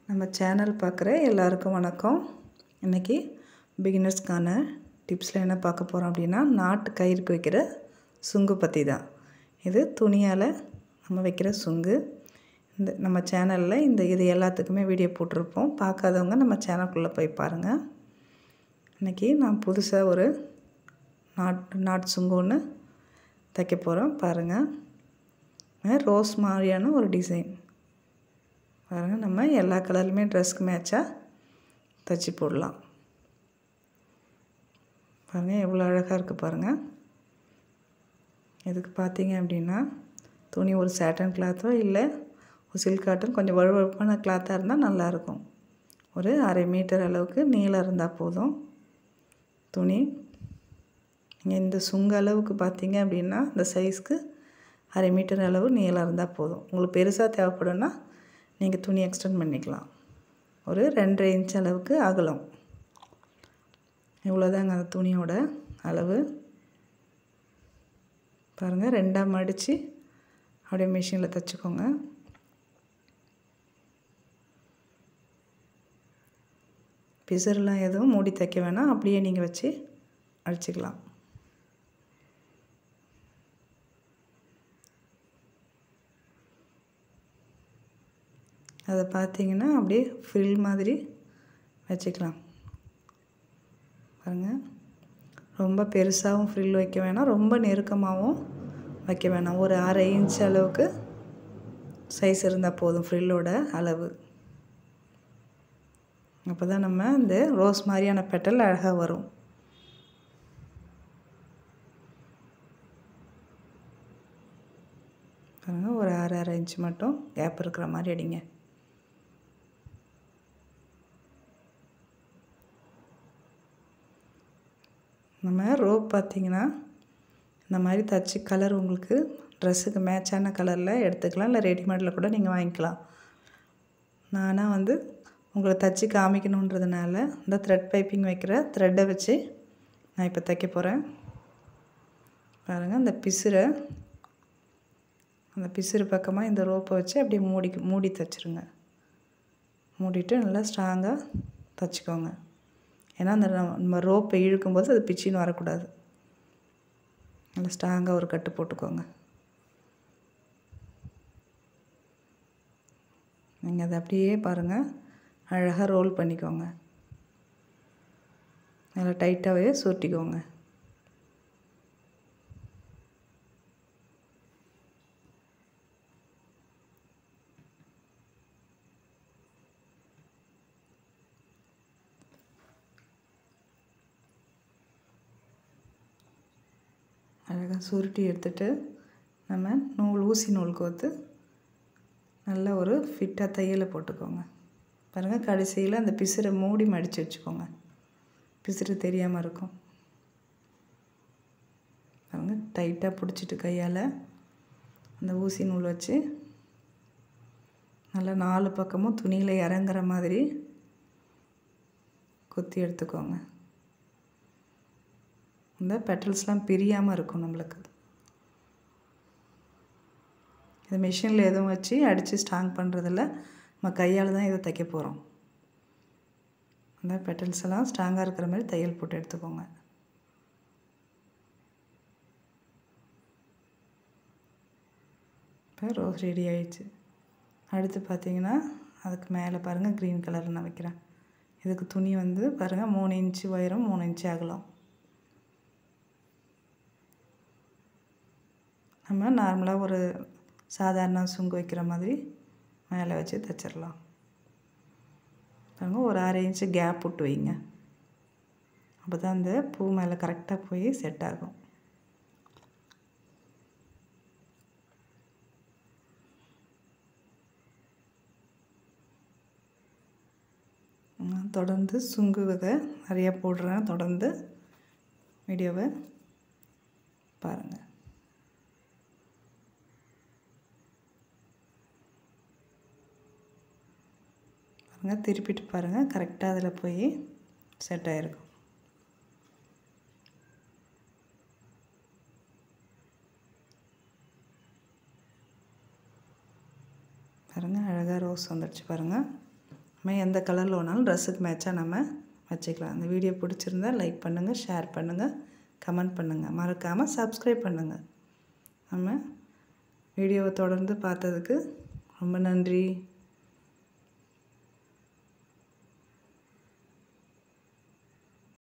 நம்ம சேனல் பார்க்குற எல்லாருக்கும் வணக்கம். இன்றைக்கி பிகினர்ஸ்க்கான டிப்ஸில் என்ன பார்க்க போகிறோம் அப்படின்னா, நாட்டு கயிறுக்கு வைக்கிற சுங்கு பற்றி தான். இது துணியால் நம்ம வைக்கிற சுங்கு. நம்ம சேனலில் இது எல்லாத்துக்குமே வீடியோ போட்டிருப்போம். பார்க்காதவங்க நம்ம சேனலுக்குள்ளே போய் பாருங்கள். இன்றைக்கி நான் புதுசாக ஒரு நாட்டு சுங்கு ஒன்று தைக்க போகிறோம். பாருங்கள், ரோஸ் மாதிரியான ஒரு டிசைன். பாருங்கள், நம்ம எல்லா கலர்லையுமே ட்ரெஸ்க்கு மேட்சாக தைச்சி போடலாம். பாருங்கள் எவ்வளோ அழகாக இருக்குது பாருங்கள். இதுக்கு பார்த்தீங்க அப்படின்னா, துணி ஒரு சாட்டன் கிளாத்தோ இல்லை ஒரு சில்க் காட்டன் கொஞ்சம் வழுவழுப்பான கிளாத்தாக இருந்தால் நல்லாயிருக்கும். ஒரு 1/2 மீட்டர் அளவுக்கு நீளம் இருந்தால் போதும் துணி. நீங்கள் இந்த சுங்கு அளவுக்கு பார்த்தீங்க அப்படின்னா, இந்த சைஸ்க்கு 1/2 மீட்டர் அளவு நீளம் இருந்தால் போதும். உங்களுக்கு பெருசாக தேவைப்படும்னா நீங்கள் துணி எக்ஸ்டெண்ட் பண்ணிக்கலாம். ஒரு 2.5 இன்ச் அளவுக்கு அகலம். இவ்வளோதாங்க அந்த துணியோட அளவு. பாருங்கள், 2ஆக மடித்து அப்படியே மிஷினில் தைச்சிக்கோங்க. பிசர்லாம் எதுவும் மூடி தைக்க வேணாம், அப்படியே நீங்கள் வச்சு அடிச்சுக்கலாம். அதை பார்த்தீங்கன்னா அப்படியே ஃப்ரில் மாதிரி வச்சுக்கலாம். பாருங்கள், ரொம்ப பெருசாகவும் ஃப்ரில் வைக்க வேணாம், ரொம்ப நெருக்கமாகவும் வைக்க வேணாம். ஒரு 1/2 இன்ச் அளவுக்கு சைஸ் இருந்தால் போதும் ஃப்ரில்லோட அளவு. அப்போ தான் நம்ம இந்த ரோஸ் மாதிரியான பெட்டல் அழகாக வரும். பாருங்கள், ஒரு 1/2 இன்ச் மட்டும் கேப் இருக்கிற மாதிரி அடிங்க. நம்ம ரோப் பார்த்திங்கன்னா இந்த மாதிரி தச்சு கலர் உங்களுக்கு ட்ரெஸ்ஸுக்கு மேட்சான கலரில் எடுத்துக்கலாம், இல்லை ரெடிமேடில் கூட நீங்கள் வாங்கிக்கலாம். நானாக உங்களை தச்சு காமிக்கணுன்றதுனால இந்த த்ரெட் பைப்பிங் வைக்கிற த்ரெட்டை வச்சு நான் இப்போ தைக்க போகிறேன். பாருங்கள், அந்த பிசுறு பக்கமாக இந்த ரோப்பை வச்சு அப்படியே மூடி தைச்சிருங்க. மூடிட்டு நல்லா ஸ்ட்ராங்காக தைச்சிக்கோங்க. ஏன்னா நம்ம ரோப்பை இழுக்கும்போது அது பிச்சின்னு வரக்கூடாது. நல்லா ஸ்ட்ராங்காக ஒரு கட்டு போட்டுக்கோங்க. நீங்கள் அதை அப்படியே பாருங்கள், அழகாக ரோல் பண்ணிக்கோங்க. நல்லா டைட்டாகவே சுருட்டிக்கோங்க. அழகாக சுருட்டி எடுத்துகிட்டு நம்ம ஊசி நூல் கோர்த்து நல்ல ஒரு ஃபிட்டாக தையலை போட்டுக்கோங்க. பாருங்கள், கடைசியில் அந்த பிசுரை மூடி மடித்து வச்சுக்கோங்க. பிசுறு தெரியாமல் இருக்கும். பாருங்கள், டைட்டாக பிடிச்சிட்டு கையால் அந்த ஊசி நூல் வச்சு நல்லா 4 பக்கமும் துணியில் இறங்குற மாதிரி குத்தி எடுத்துக்கோங்க. இந்த பெட்டல்ஸ்லாம் பிரியாமல் இருக்கும் நம்மளுக்கு. இது மிஷினில் எதுவும் வச்சு அடித்து ஸ்ட்ராங் பண்ணுறதில்ல, நம்ம கையால் தான் இதை தைக்க போகிறோம். அந்த பெட்டல்ஸ் எல்லாம் ஸ்ட்ராங்காக இருக்கிற மாதிரி தையல் போட்டு எடுத்துக்கோங்க. இப்போ ரோஸ் ரெடி ஆயிடுச்சு. அடுத்து பார்த்திங்கன்னா அதுக்கு மேலே பாருங்கள், க்ரீன் கலர் நான் வைக்கிறேன். இதுக்கு துணி பாருங்கள் 3 இன்ச்சு உயரம், 3 இன்ச்சு அகலம். நம்ம நார்மலாக ஒரு சாதாரண சுங்கு வைக்கிற மாதிரி மேலே வச்சு தைச்சிடலாம். பாருங்கள், ஒரு 1/2 இன்ச்சு கேப் விட்டு வைங்க. அப்போ தான் அந்த பூ மேலே கரெக்டாக போய் செட் ஆகும். தொடர்ந்து சுங்கு வகை நிறையா போடுறேன். தொடர்ந்து வீடியோவை பாருங்கள். பாருங்கள், திருப்பிட்டு பாருங்கள், கரெக்டாக அதில் போய் செட் ஆகிருக்கும். பாருங்கள், அழகாக ரோஸ் வந்துடுச்சு பாருங்கள். நம்ம எந்த கலரில் வேணாலும் ட்ரெஸ்ஸுக்கு மேட்சாக நம்ம வச்சுக்கலாம். இந்த வீடியோ பிடிச்சிருந்தா லைக் பண்ணுங்கள், ஷேர் பண்ணுங்கள், கமெண்ட் பண்ணுங்கள். மறக்காமல் சப்ஸ்கிரைப் பண்ணுங்கள். நம்ம வீடியோவை தொடர்ந்து பார்த்ததுக்கு ரொம்ப நன்றி.